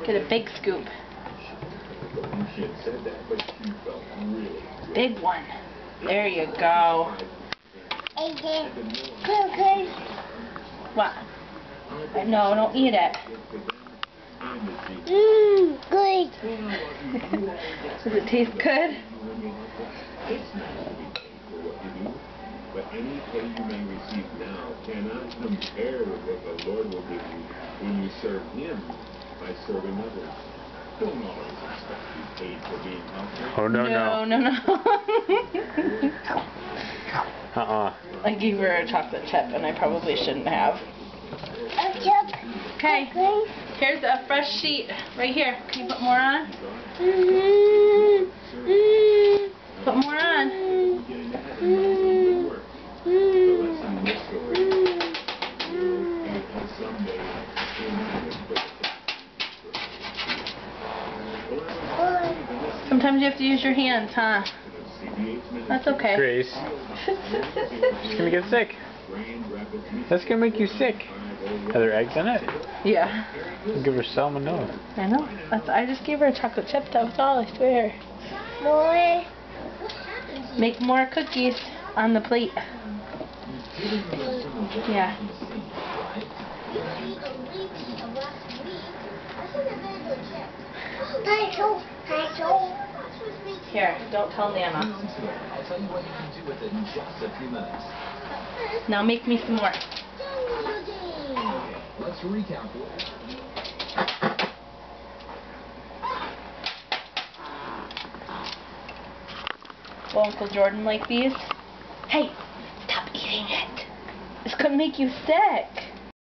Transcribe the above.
Get a big scoop. Big one. There you go. What? No, don't eat it. Good. Does it taste good? But any pay you may receive now cannot compare with what the Lord will give you when you serve Him by serving others. Don't always expect to be paid for being helpful. Oh, no. I gave her a chocolate chip, and I probably shouldn't have. Okay, here's a fresh sheet right here. Can you put more on? Put more on. Sometimes you have to use your hands, huh? That's okay. Grace, she's gonna get sick. That's gonna make you sick. Are there eggs in it? Yeah. I'll give her salmonella. I know. I just gave her a chocolate chip. That was all, I swear. More. Make more cookies on the plate. Yeah. Here, don't tell Nana. I'll tell you what you can do with it in just a few minutes. Now make me some more. Let's recap. Will Uncle Jordan like these? Hey, stop eating it. It's gonna make you sick.